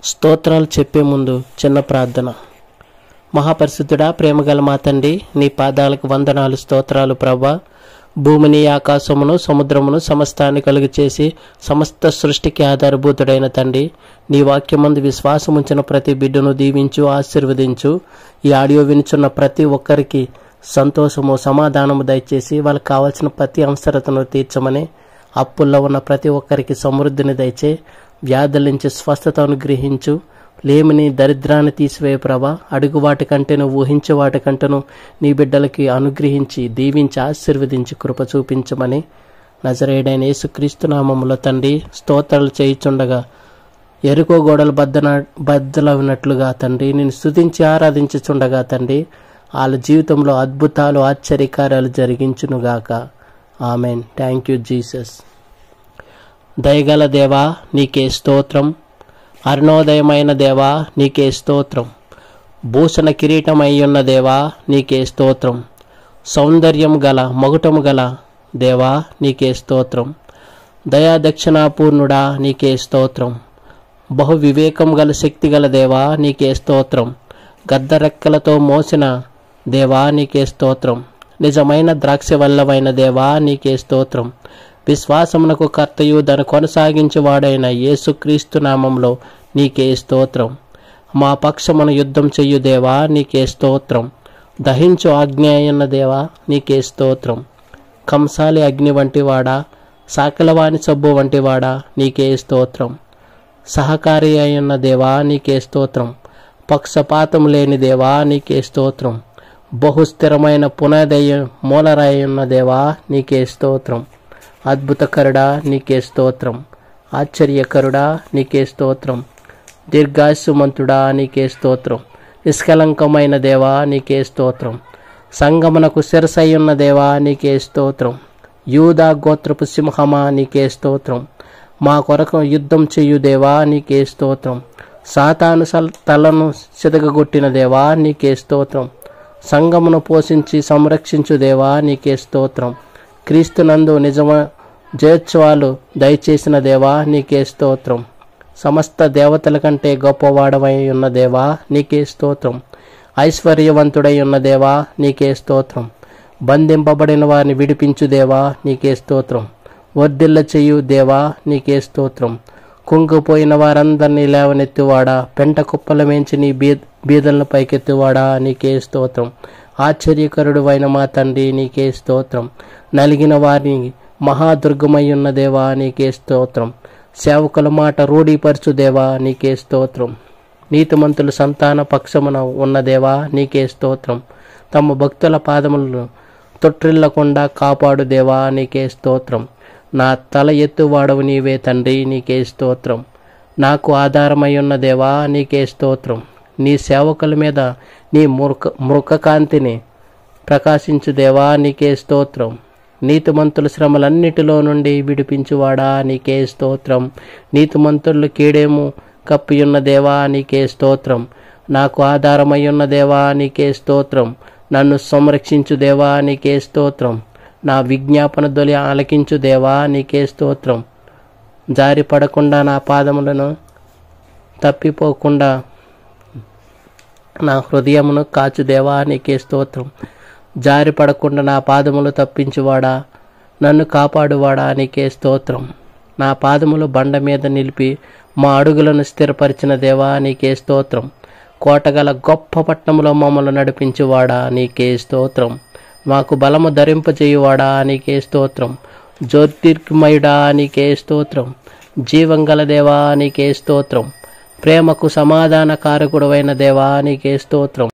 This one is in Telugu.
స్తోత్రాలు చెప్పే ముందు చిన్న ప్రార్థన. మహాపరిశుద్ధుడా, ప్రేమగల మా తండ్రి, నీ పాదాలకు వందనాలు, స్తోత్రాలు ప్రభా. భూమిని, ఆకాశమును, సముద్రమును సమస్తాన్ని కలుగు చేసి సమస్త సృష్టికి ఆధారభూతుడైన తండ్రి, నీ వాక్యమందు విశ్వాసముంచిన ప్రతి బిడ్డను దీవించు, ఆశీర్వదించు. ఈ ఆడియో వినుచున్న ప్రతి ఒక్కరికి సంతోషము, సమాధానము దయచేసి వాళ్ళకి కావాల్సిన ప్రతి అవసరతను తీర్చమని, అప్పుల్లో ఉన్న ప్రతి ఒక్కరికి సమృద్ధిని దయచే, వ్యాధుల నుంచి స్వస్థత అనుగ్రహించు, లేమిని, దరిద్రాన్ని తీసివేయ ప్రభా. అడుగు వాటికంటేను, ఊహించే వాటికంటేను నీ బిడ్డలకి అనుగ్రహించి, దీవించి, ఆశీర్వదించి కృప చూపించమని నజరేయుడైన యేసుక్రీస్తు నామములో తండ్రి స్తోత్రాలు చేయుచుండగా ఎరుకో గోడలు బద్దలవినట్లుగా తండ్రి నేను స్తుతించి ఆరాధించుచుండగా తండ్రి వాళ్ళ జీవితంలో అద్భుతాలు, ఆశ్చర్యకార్యాలు జరిగించునుగాక. ఆమెన్. Thank you Jesus. దయగల దేవా నీకే స్తోత్రం. అరుణోదయమైన దేవా నీకే స్తోత్రం. భూషణ కిరీటమయ్యున్న దేవా నీకే స్తోత్రం. సౌందర్యం గల, మగుటము గల దేవా నీకే స్తోత్రం. దయాదక్షిణాపూర్ణుడా నీకే స్తోత్రం. బహు వివేకం గల, శక్తి గల దేవా నీకే స్తోత్రం. గద్దరెక్కలతో మోసిన దేవా నీకే స్తోత్రం. నిజమైన ద్రాక్షవల్లమైన దేవా నీకే స్తోత్రం. విశ్వాసమునకు కర్తయు దాన్ని కొనసాగించువాడైన యేసుక్రీస్తు నామంలో నీకే స్తోత్రం. మా పక్షమున యుద్ధం చెయ్యు దేవా నీకే స్తోత్రం. దహించు ఆజ్ఞాయన్న దేవా నీకే స్తోత్రం. కంసాలి అగ్ని వంటివాడా, సాకిలవాణి సబ్బు వంటివాడా నీకే స్తోత్రం. సహకారి అయ్యున్న దేవా నీకే స్తోత్రం. పక్షపాతం లేని దేవా నీకే స్తోత్రం. బహుస్థిరమైన పునాదయ మూలరాయున్న దేవా నీకే స్తోత్రం. అద్భుతకరుడా నీకే స్తోత్రం. ఆశ్చర్యకరుడా నీకే స్తోత్రం. దీర్ఘాయుష్మంతుడా నీకే స్తోత్రం. నిష్కలంకమైన దేవా నీకే స్తోత్రం. సంగమునకు శిరసయ్యున్న దేవా నీకే స్తోత్రం. యూదా గోత్రపు సింహమా నీకే స్తోత్రం. మా కొరకు యుద్ధం చెయ్యు దేవా నీకే స్తోత్రం. సాతాను తలను చితగొట్టిన దేవా నీకే స్తోత్రం. సంగమును పోషించి సంరక్షించు దేవా నీకే స్తోత్రం. క్రీస్తునందు నిజమ జయోత్సవాలు దయచేసిన దేవా నీకే స్తోత్రం. సమస్త దేవతల కంటే గొప్పవాడవై ఉన్న దేవా నీకే స్తోత్రం. ఐశ్వర్యవంతుడై ఉన్న దేవా నీకే స్తోత్రం. బంధింపబడిన వారిని విడిపించు దేవా నీకే స్తోత్రం. వర్ధిల్ల చెయ్యు దేవా నీకే స్తోత్రం. కుంగిపోయిన వారందరినీ లేవనెత్తువాడా, పెంట కుప్పల మేంచి నీ బీదలను పైకెత్తువాడా నీకే స్తోత్రం. ఆశ్చర్యకరుడు అయిన మా తండ్రి నీకే స్తోత్రం. నలిగిన వారిని మహాదుర్గమయ్యున్న దేవా నీకే స్తోత్రం. సేవకుల మాట రూఢీపరచు దేవా నీకే స్తోత్రం. నీతిమంతుల సంతాన పక్షమున ఉన్న దేవా నీకే స్తోత్రం. తమ భక్తుల పాదములను తొట్టిల్లకుండా కాపాడు దేవా నీకే స్తోత్రం. నా తల ఎత్తువాడవు నీవే తండ్రి నీకే స్తోత్రం. నాకు ఆధారమయ్యున్న దేవా నీకే స్తోత్రం. నీ సేవకుల మీద నీ మృఖకాంతిని ప్రకాశించు దేవా నీకే స్తోత్రం. నీతిమంతుల శ్రమలన్నిటిలో నుండి విడిపించువాడా నీకే స్తోత్రం. నీతిమంతులు కీడేము కప్పియున్న దేవా నీకే స్తోత్రం. నాకు ఆధారమయ్యున్న దేవా నీకే స్తోత్రం. నన్ను సంరక్షించు దేవా నీకే స్తోత్రం. నా విజ్ఞాపన ధ్వని ఆలకించు దేవా నీకే స్తోత్రం. జారిపడకుండా నా పాదములను తప్పిపోకుండా నా హృదయమును కాచు దేవా నీకే స్తోత్రం. జారిపడకుండా నా పాదములు తప్పించువాడా, నన్ను కాపాడువాడా నీకే స్తోత్రం. నా పాదములు బండ మీద నిలిపి మా అడుగులను స్థిరపరిచిన దేవా నీకే స్తోత్రం. కోటగల గొప్ప పట్టణంలో మమ్మల్ని నడిపించువాడా నీకే స్తోత్రం. మాకు బలము ధరింపజేయువాడా నీకే స్తోత్రం. జ్యోతిర్మయుడా నీకే స్తోత్రం. జీవంగల దేవా నీకే స్తోత్రం. ప్రేమకు సమాధాన కారకుడవైన దేవా నీకే స్తోత్రం.